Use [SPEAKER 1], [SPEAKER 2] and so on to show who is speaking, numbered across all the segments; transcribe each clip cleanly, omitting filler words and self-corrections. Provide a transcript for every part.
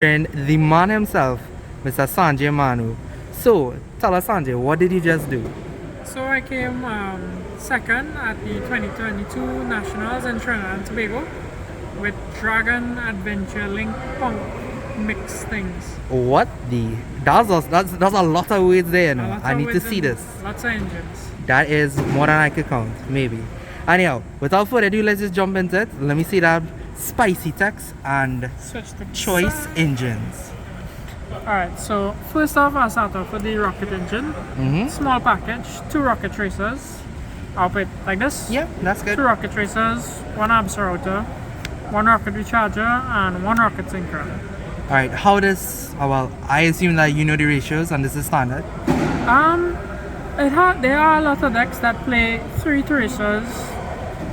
[SPEAKER 1] And the man himself, Mr. Sanjay Manu. So, tell us, Sanjay, what did you just do?
[SPEAKER 2] So I came second at the 2022 Nationals in Trinidad and Tobago with Dragon Adventure Link Punk mix things.
[SPEAKER 1] What the? That's a lot of weights there, you know. I need to see this.
[SPEAKER 2] Lots of engines.
[SPEAKER 1] That is more than I could count, maybe. Anyhow, without further ado, let's just jump into it. Let me see that spicy text and
[SPEAKER 2] Switch to
[SPEAKER 1] choice engines.
[SPEAKER 2] Alright, so first off, I'll start off with the rocket engine. Small package, 2 rocket tracers. I'll put it like this.
[SPEAKER 1] Yeah, that's good.
[SPEAKER 2] 2 rocket tracers, 1 abs router, 1 rocket recharger, and 1 rocket synchro.
[SPEAKER 1] Alright, how does, well, I assume that you know the ratios and this is standard.
[SPEAKER 2] There are a lot of decks that play 3 tracers,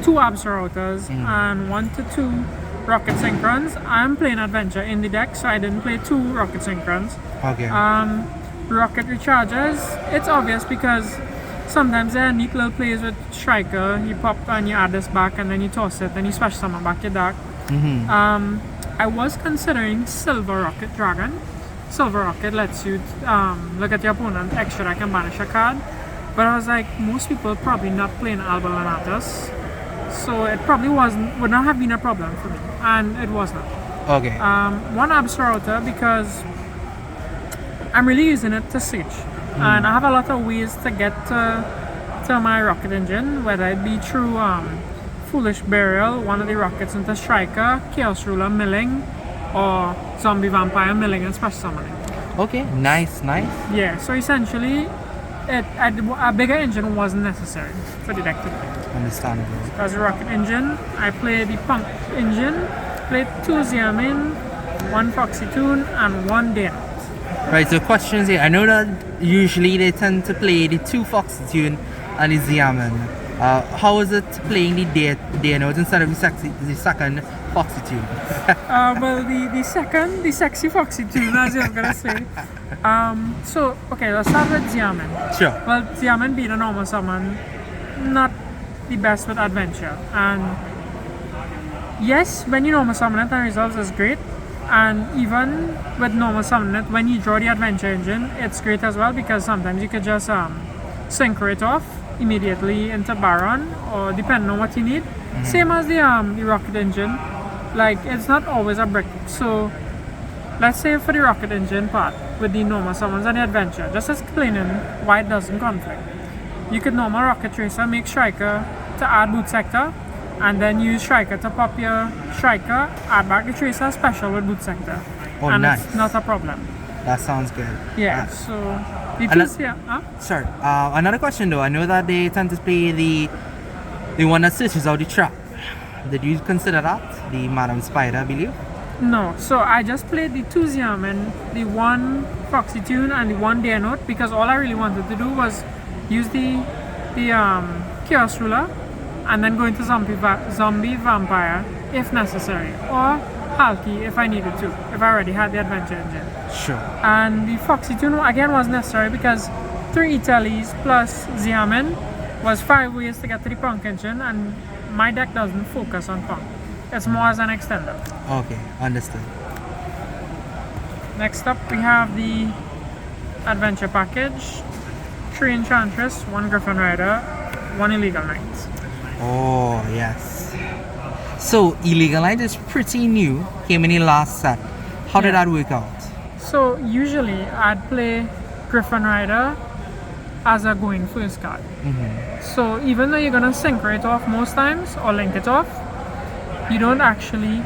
[SPEAKER 2] 2 abs routers, and 1 to 2 rocket synchrons. I'm playing adventure in the deck, so I didn't play 2 rocket synchrons.
[SPEAKER 1] Okay.
[SPEAKER 2] Rocket rechargers, it's obvious because sometimes there are neat little plays with striker. You pop and you add this back, and then you toss it, and you special summon back your deck. I was considering Silver Rocket Dragon. Silver Rocket lets you look at your opponent extra deck and banish a card. But I was like, most people probably not playing Alba Lanatus, so it probably would not have been a problem for me, and it was not.
[SPEAKER 1] Okay.
[SPEAKER 2] 1 abs router because I'm really using it to siege, and I have a lot of ways to get to my rocket engine, whether it be through Foolish Burial, one of the rockets into Striker, Chaos Ruler milling, or Zombie Vampire milling and special summoning.
[SPEAKER 1] Okay, nice.
[SPEAKER 2] Yeah, so essentially, a bigger engine wasn't necessary for the deck to play.
[SPEAKER 1] Understandable.
[SPEAKER 2] As a rocket engine, I played the punk engine, played 2 Xiamen, 1 Foxy Tune, and 1 Dana.
[SPEAKER 1] Right, so questions here. I know that usually they tend to play the 2 Foxy Tune and the Xiamen. How is it playing the day notes instead of the second Foxy Tune?
[SPEAKER 2] Well, the sexy Foxy Tune, as I was gonna say. So, okay, let's start with Xiamen.
[SPEAKER 1] Sure.
[SPEAKER 2] Well, Xiamen being a normal summon, not the best with adventure. And yes, when you normal summon it and resolves, is great. And even with normal summon it, when you draw the adventure engine, it's great as well because sometimes you could just synchro it off immediately into Baron, or depending on what you need. Same as the rocket engine, like it's not always a brick. So let's say for the rocket engine part with the normal summons and the adventure, just explaining why it doesn't conflict. You could normal rocket tracer, make striker to add boot sector, and then use striker to pop your striker, add back the tracer special with boot sector.
[SPEAKER 1] Oh,
[SPEAKER 2] and
[SPEAKER 1] nice.
[SPEAKER 2] It's not a problem.
[SPEAKER 1] That sounds good.
[SPEAKER 2] Yeah, so the
[SPEAKER 1] Sorry. Another question though. I know that they tend to play the one that searches out the trap. Did you consider that? The Madam Spider, I believe?
[SPEAKER 2] No, so I just played the 2 Xiamen, the 1 Foxy Tune, and the 1 Dare Note because all I really wanted to do was use the Chaos Ruler and then go into Zombie Vampire if necessary, or Halki if I needed to, if I already had the adventure engine.
[SPEAKER 1] Sure.
[SPEAKER 2] And the Foxy Tune again was necessary because 3 Italies plus Xiamen was 5 ways to get to the Punk engine, and my deck doesn't focus on Punk. It's more as an extender.
[SPEAKER 1] Okay, understood.
[SPEAKER 2] Next up, we have the adventure package: 3 Enchantress, 1 Griffin Rider, 1 Illegal Knight.
[SPEAKER 1] Oh yes. So Illegal Knight is pretty new. Came in the last set. How did that work out?
[SPEAKER 2] So usually I'd play Griffin Rider as a going first card. So even though you're gonna synchro it off most times or link it off, you don't actually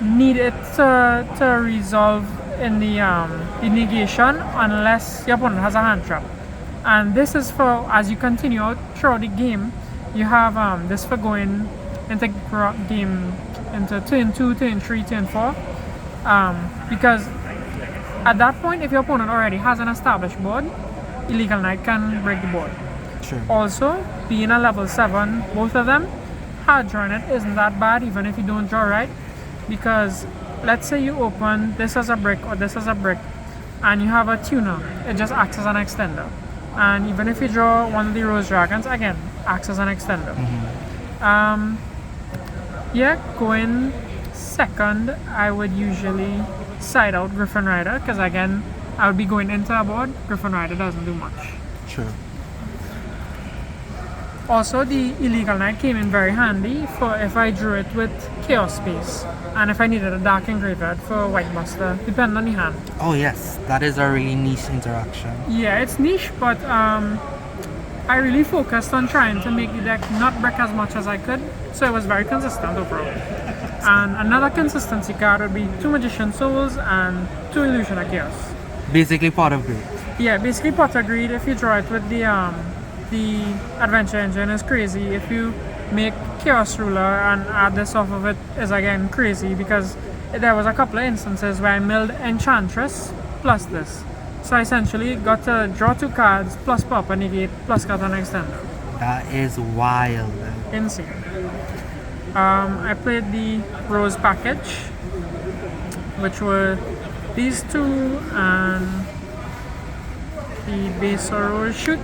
[SPEAKER 2] need it to resolve in the negation unless your opponent has a hand trap. And this is for as you continue out throughout the game, you have this for going into game into turn 2, turn 3, turn 4. Because at that point, if your opponent already has an established board, Illegal Knight can break the board.
[SPEAKER 1] Sure.
[SPEAKER 2] Also, being a level 7, both of them, hard drawing it isn't that bad even if you don't draw right. Because let's say you open this as a brick or this as a brick and you have a tuner, it just acts as an extender. And even if you draw one of the Rose Dragons, again, acts as an extender. Yeah, going second, I would usually side out Griffin Rider, because again, I would be going into a board. Griffin Rider doesn't do much.
[SPEAKER 1] True.
[SPEAKER 2] Also, the Illegal Knight came in very handy for if I drew it with Chaos Space, and if I needed a Dark Engraved for White Buster, depending on the hand.
[SPEAKER 1] Oh yes, that is a really niche interaction.
[SPEAKER 2] Yeah, it's niche, but I really focused on trying to make the deck not break as much as I could, so it was very consistent overall. And another consistency card would be 2 Magician Souls and 2 Illusion of Chaos.
[SPEAKER 1] Basically part of Greed.
[SPEAKER 2] Yeah, basically Pot of Greed, if you draw it with the Adventure Engine, is crazy. If you make Chaos Ruler and add this off of it, is again crazy, because there was a couple of instances where I milled Enchantress plus this. So I essentially got to draw 2 cards, plus pop a negate, plus cut an extender.
[SPEAKER 1] That is wild.
[SPEAKER 2] Insane. I played the Rose package, which were these 2 and the base Rose shoot.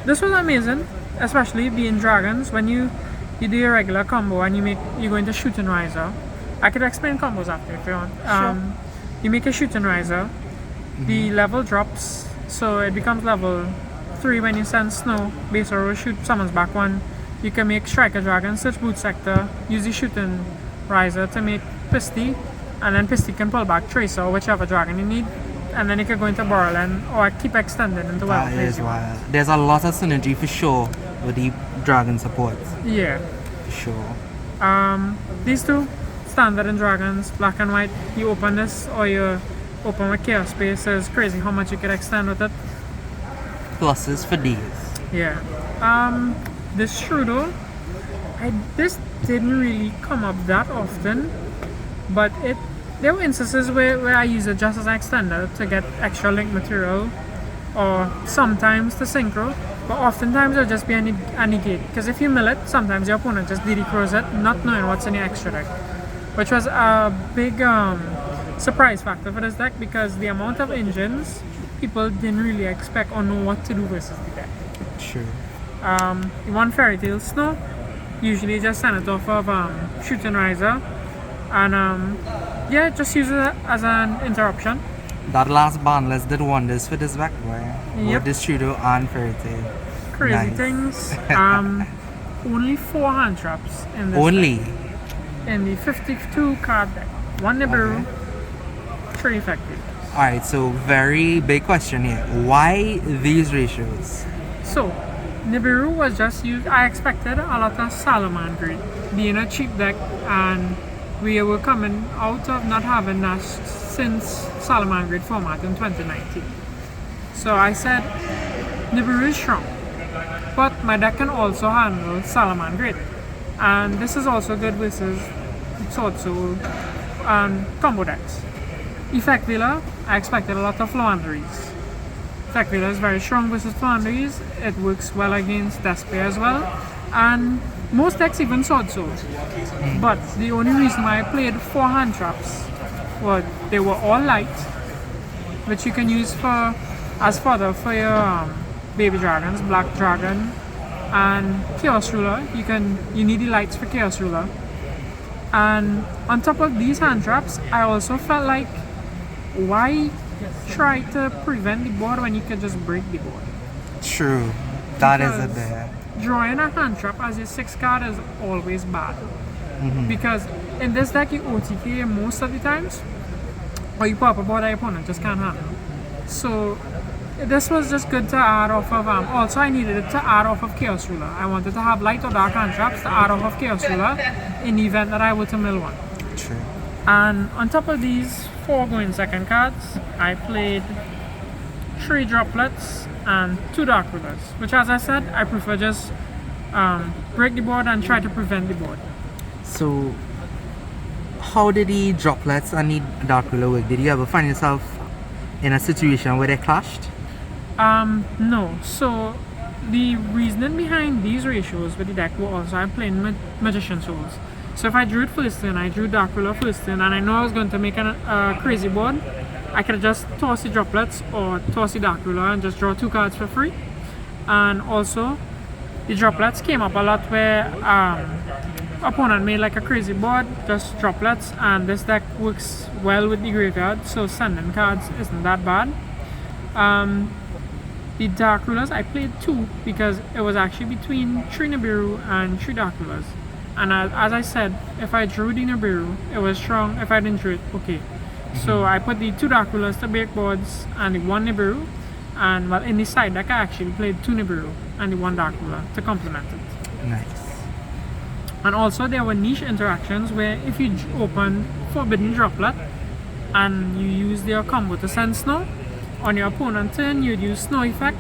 [SPEAKER 2] This was amazing, especially being dragons. When you do your regular combo and you go into Shooting Riser. I could explain combos after if you want.
[SPEAKER 1] Sure.
[SPEAKER 2] You make a Shooting Riser. The level drops, so it becomes level 3 when you send Snow. Base Rose shoot summons back 1. You can make Striker Dragon, search Boot Sector, use the Shooting Riser to make Pisty, and then Pisty can pull back Tracer, whichever dragon you need, and then you can go into Borderland or keep extending into whatever
[SPEAKER 1] That
[SPEAKER 2] place
[SPEAKER 1] is
[SPEAKER 2] you want.
[SPEAKER 1] wild. There's a lot of synergy for sure with the dragon support.
[SPEAKER 2] Yeah.
[SPEAKER 1] For sure.
[SPEAKER 2] These 2, standard in dragons, black and white. You open this or you open with Chaos Space. So it's crazy how much you can extend with it.
[SPEAKER 1] Pluses for these.
[SPEAKER 2] Yeah. This Shrewdo, this didn't really come up that often, but there were instances where I use it just as an extender to get extra link material, or sometimes to synchro, but oftentimes it'll just be a negate, because if you mill it, sometimes your opponent just DD crows it, not knowing what's in your extra deck, which was a big surprise factor for this deck, because the amount of engines people didn't really expect or know what to do versus the deck.
[SPEAKER 1] True.
[SPEAKER 2] You want Fairy Tail Snow, usually just send it off of Shooting Riser, and yeah, just use it as an interruption.
[SPEAKER 1] That last bandless did wonders for this deck, right?
[SPEAKER 2] Yep.
[SPEAKER 1] With this Shudo and Fairy Tail.
[SPEAKER 2] Crazy
[SPEAKER 1] Nice.
[SPEAKER 2] things. Only 4 hand traps in this
[SPEAKER 1] Only.
[SPEAKER 2] deck, in the 52 card deck. 1 Nibiru, 3 effective.
[SPEAKER 1] Alright, so very big question here. Why these ratios?
[SPEAKER 2] So, Nibiru was just used. I expected a lot of Salamandry being a cheap deck, and we were coming out of not having that since Salamandry format in 2019. So I said Nibiru is strong, but my deck can also handle Salamandry, and this is also good versus Sword Soul and combo decks. Effect Villa, I expected a lot of Flouanderies. Effect Villa is very strong versus Flouanderies. It works well against Despair as well, and most decks even Sword Soul. But the only reason why I played 4 hand traps was they were all light, which you can use as fodder for your baby dragons, Black Dragon and Chaos Ruler. You need the lights for Chaos Ruler. And on top of these hand traps, I also felt like, why try to prevent the board when you can just break the board?
[SPEAKER 1] True. That is
[SPEAKER 2] Because
[SPEAKER 1] it there.
[SPEAKER 2] drawing a hand trap as your 6th card is always bad. Because in this deck you OTK most of the times, or you pop a board that your opponent just can't handle. So this was just good to add off of, also I needed it to add off of Chaos Ruler. I wanted to have light or dark hand traps to add off of Chaos Ruler in the event that I were to mill one.
[SPEAKER 1] True.
[SPEAKER 2] And on top of these 4 going second cards, I played 3 droplets and 2 dark rulers, which, as I said, I prefer just break the board and try to prevent the board.
[SPEAKER 1] So, how did the droplets and the dark ruler work? Did you ever find yourself in a situation where they clashed?
[SPEAKER 2] No. So the reasoning behind these ratios with the deck were also I'm playing Magician Souls. So if I drew it first turn, I drew Dark Ruler first turn, and I know I was going to make a crazy board, I could just toss the droplets or toss the Dark Ruler and just draw 2 cards for free. And also, the droplets came up a lot where opponent made like a crazy board, just droplets, and this deck works well with the graveyard, so sending cards isn't that bad. The Dark Rulers, I played 2 because it was actually between 3 Nibiru and 3 Dark Rulers. And as I said, if I drew the Nibiru, it was strong. If I didn't draw it, okay. So I put the 2 Dark Rulers to break boards and the 1 Nibiru. And well, in the side deck, I actually played 2 Nibiru and the 1 Dark Ruler to complement it.
[SPEAKER 1] Nice.
[SPEAKER 2] And also, there were niche interactions where if you open Forbidden Droplet and you use their combo to send snow, on your opponent's turn, you'd use snow effect,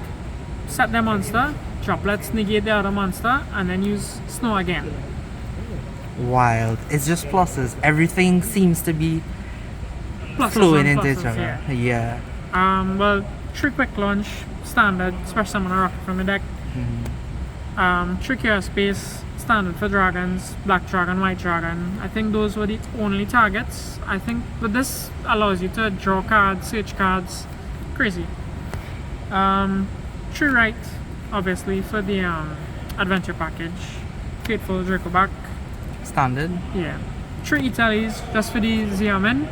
[SPEAKER 2] set their monster, droplets negate the other monster, and then use snow again.
[SPEAKER 1] Wild. It's just pluses. Everything seems to be
[SPEAKER 2] Pluses
[SPEAKER 1] flowing
[SPEAKER 2] and
[SPEAKER 1] into each
[SPEAKER 2] pluses,
[SPEAKER 1] other.
[SPEAKER 2] yeah.
[SPEAKER 1] Yeah.
[SPEAKER 2] Well, 3 quick launch, standard, special summon a rocket from the deck. 3 chaos space, standard for dragons, black dragon, white dragon. I think those were the only targets. I think, but this allows you to draw cards, search cards. Crazy. 3 right, obviously, for the adventure package. Faithful Dracoback.
[SPEAKER 1] Standard.
[SPEAKER 2] Yeah. 3 Italies, just for the Xiamen.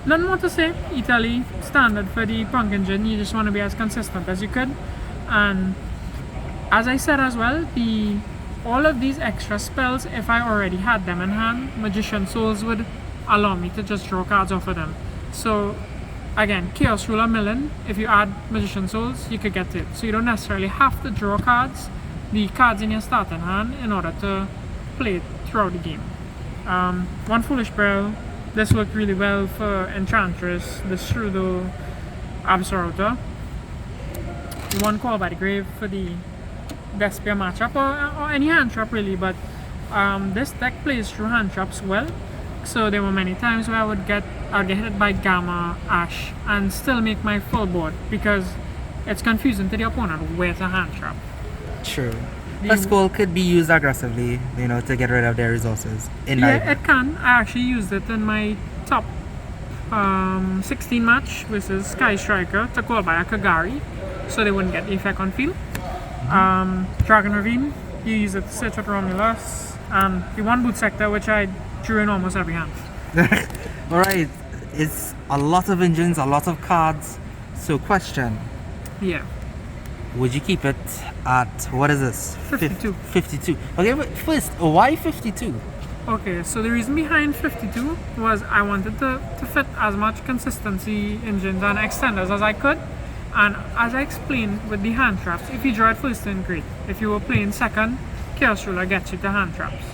[SPEAKER 2] Nothing more to say. Italy, standard for the Punk Engine. You just want to be as consistent as you could. And as I said as well, all of these extra spells, if I already had them in hand, Magician Souls would allow me to just draw cards off of them. So again, Chaos Ruler Millen, if you add Magician Souls, you could get it. So you don't necessarily have to draw cards, the cards in your starting hand, in order to play it throughout the game. 1 Foolish Braille, this worked really well for Enchantress, the Strudo Absoluta. 1 Call by the Grave for the Despia matchup, or any hand trap really, but this deck plays through hand traps well. So there were many times where I'd get hit by Gamma, Ash, and still make my full board because it's confusing to the opponent where to hand trap.
[SPEAKER 1] True. A skull could be used aggressively, to get rid of their resources.
[SPEAKER 2] Yeah, it can. I actually used it in my top 16 match versus Sky Striker to call by a Kagari, so they wouldn't get the effect on field. Dragon Ravine, you use it to search with Romulus, and the 1 Boot Sector, which I drew in almost every hand.
[SPEAKER 1] Alright, it's a lot of engines, a lot of cards. So question,
[SPEAKER 2] Yeah.
[SPEAKER 1] would you keep it at, what is this?
[SPEAKER 2] 52.
[SPEAKER 1] 52. Okay, but first, why 52?
[SPEAKER 2] Okay, so the reason behind 52 was I wanted to fit as much consistency engines and extenders as I could. And as I explained with the hand traps, if you draw it first turn, great. If you were playing second, Chaos Ruler gets you to hand traps.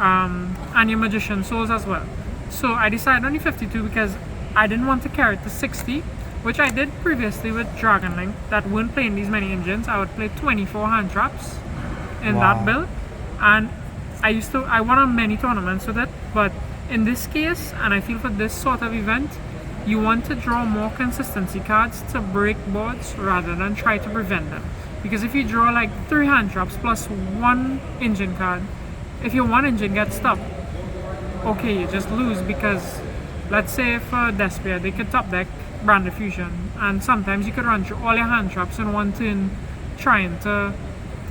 [SPEAKER 2] And your Magician Souls as well. So I decided on the 52 because I didn't want to carry it to 60, which I did previously with Dragon Link that weren't playing these many engines. I would play 24 hand traps in that build. And I won on many tournaments with it, but in this case, and I feel for this sort of event, you want to draw more consistency cards to break boards rather than try to prevent them. Because if you draw like 3 hand traps plus 1 engine card, if your 1 engine gets stopped, okay, you just lose because let's say for Despia, they could top deck Brand Diffusion, and sometimes you could run through all your hand traps in 1 turn trying to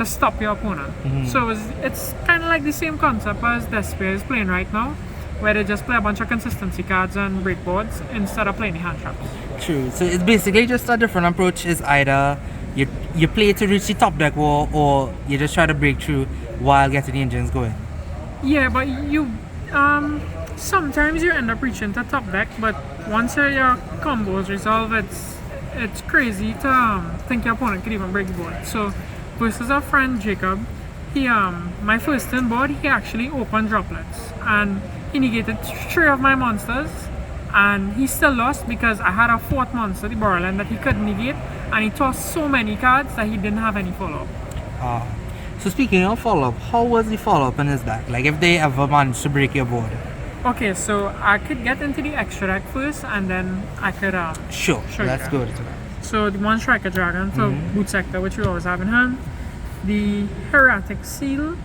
[SPEAKER 2] stop your opponent. So it's kind of like the same concept as Despia is playing right now, where they just play a bunch of consistency cards and break boards instead of playing the hand traps.
[SPEAKER 1] True. So it's basically just a different approach. Is either you play to reach the top deck wall, or you just try to break through while getting the engines going.
[SPEAKER 2] Yeah, but you sometimes you end up reaching to top deck, but once your combos resolve, it's crazy to think your opponent could even break the board. So versus our friend Jacob, he my first turn board, he actually opened droplets and he negated 3 of my monsters, and he still lost because I had a 4th monster, the Borderland, that he couldn't negate, and he tossed so many cards that he didn't have any follow-up.
[SPEAKER 1] So speaking of follow-up, how was the follow-up in his deck? Like if they ever managed to break your board?
[SPEAKER 2] Okay, so I could get into the extra deck first, and then I could
[SPEAKER 1] Sure, let's go to that.
[SPEAKER 2] So the 1 Striker Dragon for Boot Sector, which we always have in hand. The Heretic Seal,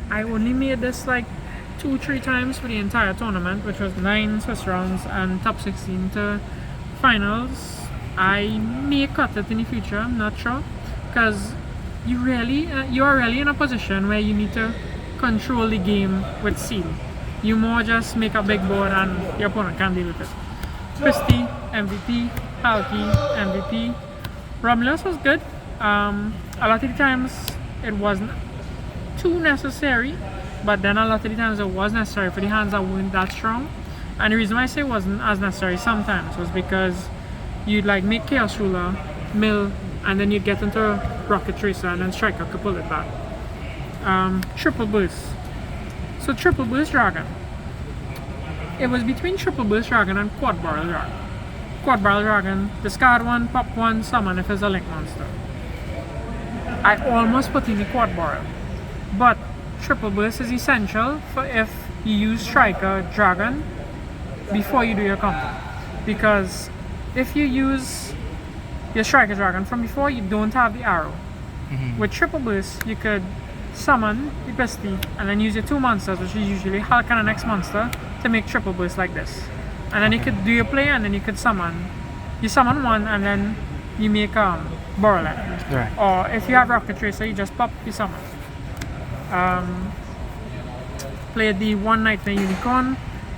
[SPEAKER 2] I only made this like 2-3 times for the entire tournament, which was 9 Swiss rounds and top 16 to finals. I may cut it in the future, I'm not sure, because you are really in a position where you need to control the game with seal. You more just make a big board and your opponent can deal with it. Christie, MVP, Halki, MVP. Romulus was good. A lot of the times it wasn't too necessary, but then a lot of the times it was necessary for the hands that weren't that strong. And the reason why I say it wasn't as necessary sometimes was because you'd like make Chaos Ruler, mill, and then you'd get into Rocket Tracer and then Striker could pull it back. Triple Burst. So Triple Burst Dragon. It was between Triple Burst Dragon and Quad Barrel Dragon. Quad Barrel Dragon, discard one, pop one, summon if it's a Link monster. I almost put in the Quad Barrel, but Triple Burst is essential for if you use Striker Dragon before you do your combo. Because if you use your Striker Dragon from before, you don't have the arrow. With Triple Burst, you could summon the Pisty and then use your 2 monsters, which is usually Hulk and the next monster, to make Triple Burst like this. And then you could do your play and then you could summon. You summon one and then you make Borrelet.
[SPEAKER 1] Right.
[SPEAKER 2] Or if you have Rocket Tracer, you just pop the summon. Played the one Nightmare Unicorn.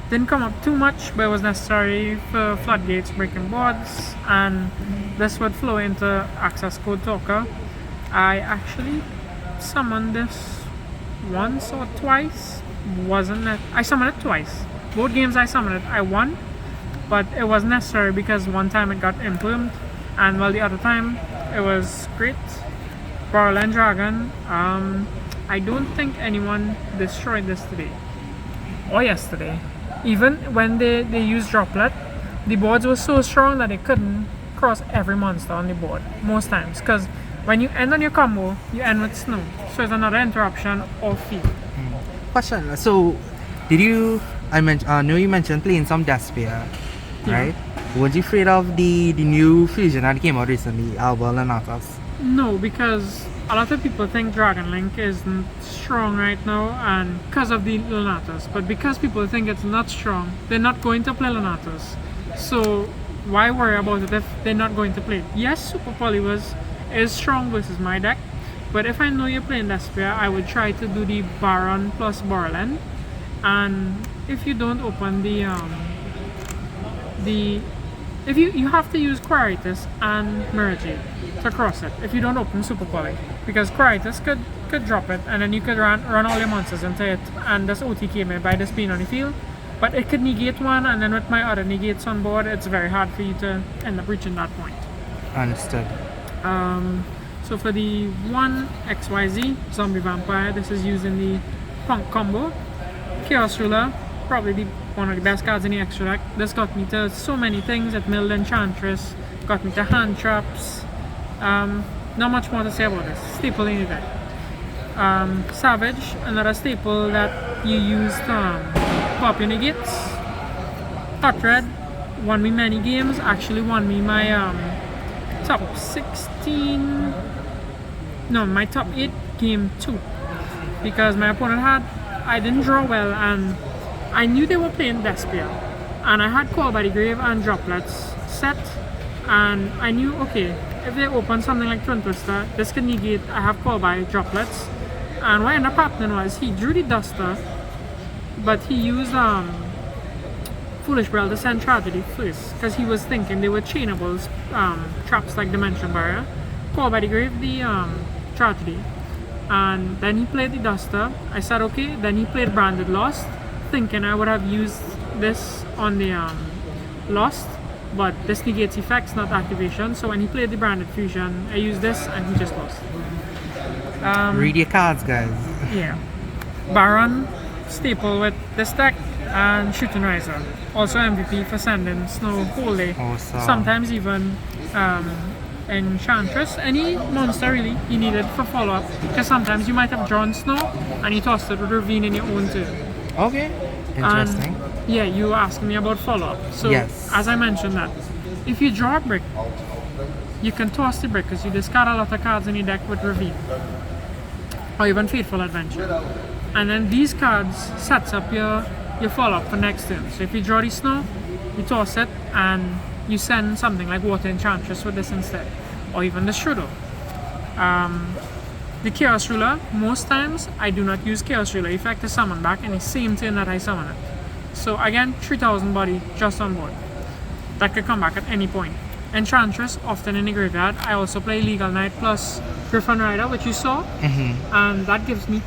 [SPEAKER 2] Didn't come up too much, but it was necessary for floodgates, breaking boards, and this would flow into Access Code Talker. I actually summoned this once or twice. I summoned it twice. Both games I summoned it, I won, but it was necessary because one time it got impermed, and while the other time it was great. Borderland Dragon. I don't think anyone destroyed this today or yesterday. Even when they used Droplet, the boards were so strong that they couldn't cross every monster on the board most times, because when you end on your combo, you end with snow, so it's another interruption or field.
[SPEAKER 1] Question. So, I know you mentioned playing some Despair, right? Weren't you afraid of the new fusion that came out recently, Albal and Atos?
[SPEAKER 2] No, because a lot of people think Dragon Link isn't strong right now, and because of the Lunatus. But because people think it's not strong, they're not going to play Lunatus. So why worry about it if they're not going to play it? Yes, Super Polywars is strong versus my deck, but if I know you're playing Despair, I would try to do the Baron plus Borland. And if you don't open if you have to use Quiritus and Mirage to cross it if you don't open Super Poly, because Quiritus could drop it and then you could run all your monsters into it and just OTK me by just being on the field, but it could negate one, and then with my other negates on board, it's very hard for you to end up reaching that point.
[SPEAKER 1] Understood.
[SPEAKER 2] So for the 1 XYZ Zombie Vampire, this is using the Punk combo. Chaos Ruler, probably one of the best cards in the extra deck. This got me to so many things. It milled Enchantress, got me to hand traps. Not much more to say about this. Staple in the deck. Savage, another staple that you use to pop your negates. Hot Red, won me many games. Actually won me my top 16. No, my top 8 game 2. Because my opponent I didn't draw well, and I knew they were playing Despair, and I had Call by the Grave and Droplets set, and I knew, okay, if they open something like Twin Twister, this can negate, I have Call by Droplets. And what ended up happening was he drew the Duster, but he used Foolish Bell to send Tragedy first, because he was thinking they were chainables, traps like Dimension Barrier. Call by the Grave, the Tragedy. And then he played the Duster. I said okay. Then he played Branded Lost, thinking I would have used this on the Lost, but this negates effects, not activation. So when he played the Branded Fusion, I used this and he just lost.
[SPEAKER 1] Read your cards, guys.
[SPEAKER 2] Yeah. Baron, staple with this deck, and Shooting Riser. Also MVP for sending Snow whole day.
[SPEAKER 1] Awesome.
[SPEAKER 2] Sometimes even Enchantress, any monster really you needed for follow-up, because sometimes you might have drawn Snow and you tossed it with Ravine in your own turn.
[SPEAKER 1] Okay, interesting.
[SPEAKER 2] And, yeah, you were asking me about follow-up. So
[SPEAKER 1] yes,
[SPEAKER 2] as I mentioned that, if you draw a brick, you can toss the brick because you discard a lot of cards in your deck with Ravine. Or even Fateful Adventure. And then these cards sets up your follow-up for next turn. So if you draw the Snow, you toss it and you send something like Water Enchantress with this instead, or even the Shudo. The Chaos Ruler, most times I do not use Chaos Ruler effect to summon back in the same turn that I summon it. So again, 3000 body just on board. That could come back at any point. Enchantress, often in the graveyard. I also play Legal Knight plus Griffin Rider, which you saw. And that gives me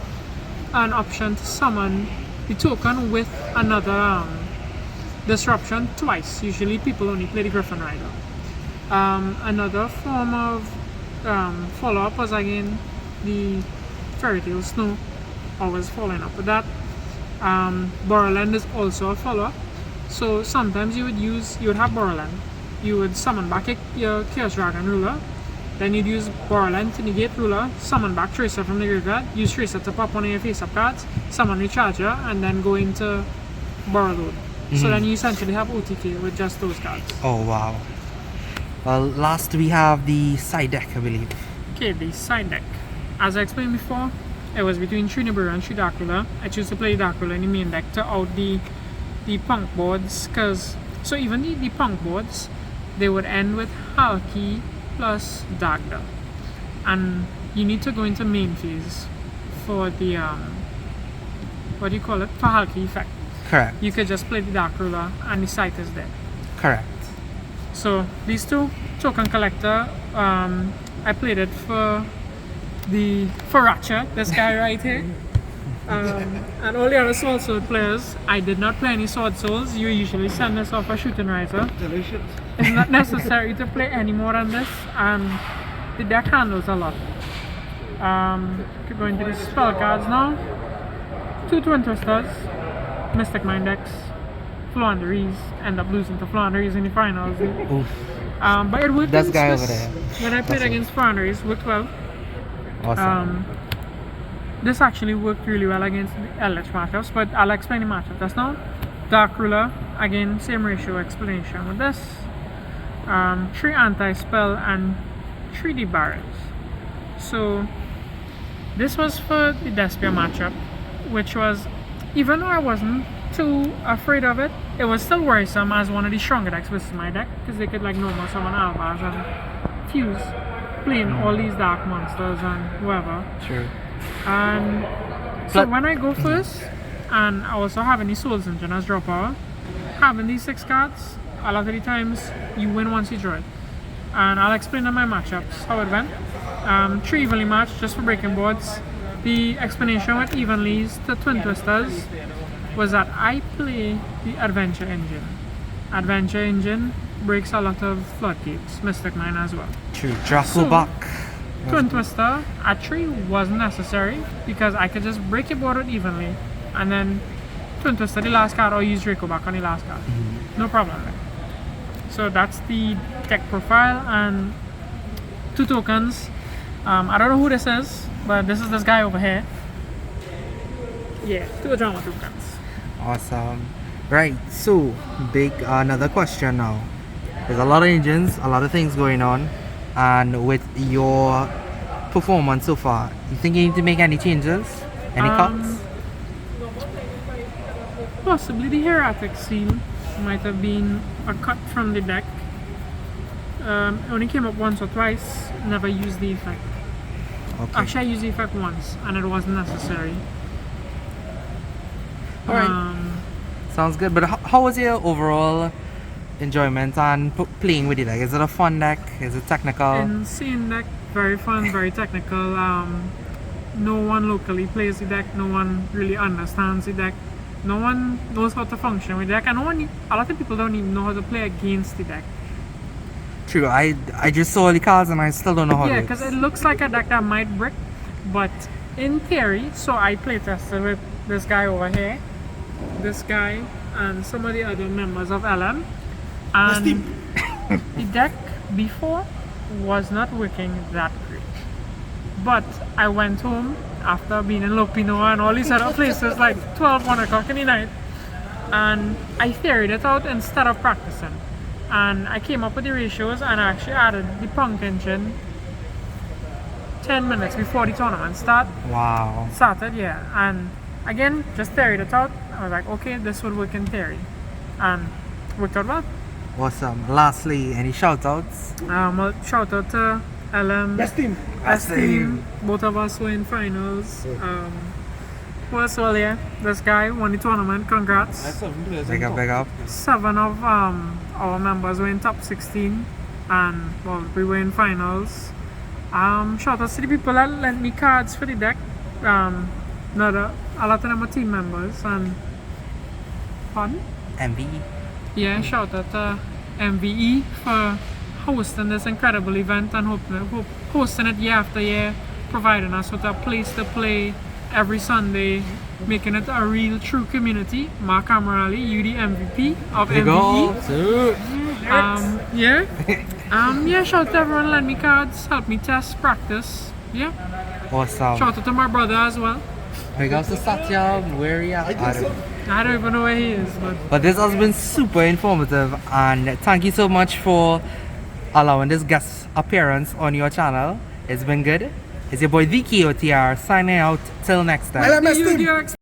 [SPEAKER 2] an option to summon the token with another disruption twice. Usually people only play the Griffin Rider. Another form of follow-up was again the Fairy Tale Snow, always following up with that. Borderland is also a follow-up. So sometimes you would have Borderland. You would summon back your Chaos Dragon Ruler, then you'd use Borderland to negate Ruler, summon back Tracer from the graveyard, use Tracer to pop one of your face-up cards, summon Recharger, and then go into Borrowload. So then you essentially have OTK with just those cards.
[SPEAKER 1] Oh wow. Well, last we have the side deck, I believe.
[SPEAKER 2] Okay, the side deck. As I explained before, it was between 3 Nibiru and 3 Dark Ruler. I choose to play Dark Ruler in the main deck to out the punk boards, so even the punk boards, they would end with Halki plus Dagda. And you need to go into main phase for the, what do you call it? For Halki effect.
[SPEAKER 1] Correct.
[SPEAKER 2] You could just play the Dark Ruler and the site is there.
[SPEAKER 1] Correct.
[SPEAKER 2] So these two, Token Collector, I played it for Ratcha, this guy right here. And all the other Sword Soul players, I did not play any Sword Souls. You usually send this off a shooting writer.
[SPEAKER 3] Delicious.
[SPEAKER 2] It's not necessary to play any more than this, and the deck handles a lot. We're going to the spell cards now. 2 Twin Twisters, Mystic Mind decks, Flouanderies, end up losing to Flouanderies in the finals. But it worked.
[SPEAKER 1] That guy over there.
[SPEAKER 2] When I played against Flouanderies, worked well.
[SPEAKER 1] Awesome.
[SPEAKER 2] This actually worked really well against the LH matchups, but I'll explain the matchup just now. Dark Ruler, again, same ratio explanation with this. 3 anti-spell and 3D barrels. So this was for the Despia matchup, which was, even though I wasn't too afraid of it, it was still worrisome as one of the stronger decks versus my deck, because they could like normal summon Albaz and Fuse, playing all these dark monsters and whoever.
[SPEAKER 1] True.
[SPEAKER 2] And so when I go first, and I also have any Souls Engine as draw power, having these 6 cards, a lot of the times you win once you draw it. And I'll explain on my matchups how it went. 3 evenly matched just for breaking boards. The explanation with evenlies to Twin Twisters was that I play the Adventure Engine. Adventure Engine breaks a lot of floodgates, Mystic Mine as well.
[SPEAKER 1] True. Draco back.
[SPEAKER 2] Twin Twister at 3 wasn't necessary because I could just break your board with evenly and then Twin Twister the last card or use Draco back on the last card. No problem there. So that's the deck profile and 2 tokens. I don't know who this is, but this is this guy over here. Yeah, 2 drama tokens.
[SPEAKER 1] Awesome. Right, so another question now. There's a lot of engines, a lot of things going on, and with your performance so far, you think you need to make any changes? Any cuts?
[SPEAKER 2] Possibly the Hieratic Seal might have been a cut from the deck. Only came up once or twice, never used the effect.
[SPEAKER 1] Okay.
[SPEAKER 2] Actually, I used the effect once and it wasn't necessary.
[SPEAKER 1] Alright. Sounds good, but how was your overall enjoyment on playing with it? Like, is it a fun deck? Is it technical?
[SPEAKER 2] Insane deck, very fun, very technical. No one locally plays the deck, no one really understands the deck, no one knows how to function with the deck, and a lot of people don't even know how to play against the deck.
[SPEAKER 1] True, I just saw the cards and I still don't know how to.
[SPEAKER 2] Yeah, because it looks like a deck that might brick, but in theory, so I play tested with this guy over here, this guy, and some of the other members of LM, and the deck before was not working that great. But I went home after being in Lopino and all these other places like 12, 1 o'clock in the night, and I theoried it out instead of practicing. And I came up with the ratios and I actually added the punk engine 10 minutes before the tournament started, yeah. And again, just theoried it out. I was like, okay, this would work in theory, and worked out well.
[SPEAKER 1] Awesome. Lastly, any shoutouts?
[SPEAKER 2] Well, shout out to LM,
[SPEAKER 3] Best team.
[SPEAKER 2] S team. Both of us were in finals. Who else well, yeah? This guy won the tournament. Congrats.
[SPEAKER 1] Big up.
[SPEAKER 2] 7 of our members were in top 16, and well, we were in finals. Shout out to the people that lent me cards for the deck. A lot of them are team members, and pardon?
[SPEAKER 1] MVE.
[SPEAKER 2] Yeah, shout out to MVE for hosting this incredible event and hosting it year after year, providing us with a place to play every Sunday, making it a real true community. Mark Amarali, you the MVP of MVE. Yeah, shout out to everyone, lend me cards, help me test, practice. Yeah.
[SPEAKER 1] Awesome.
[SPEAKER 2] Shout out to my brother as well.
[SPEAKER 1] Big up to Satya, where he at?
[SPEAKER 2] I don't even know where he is,
[SPEAKER 1] But this has been super informative, and thank you so much for allowing this guest appearance on your channel. It's been good. It's your boy VKOTR signing out till next time.
[SPEAKER 3] LMS team.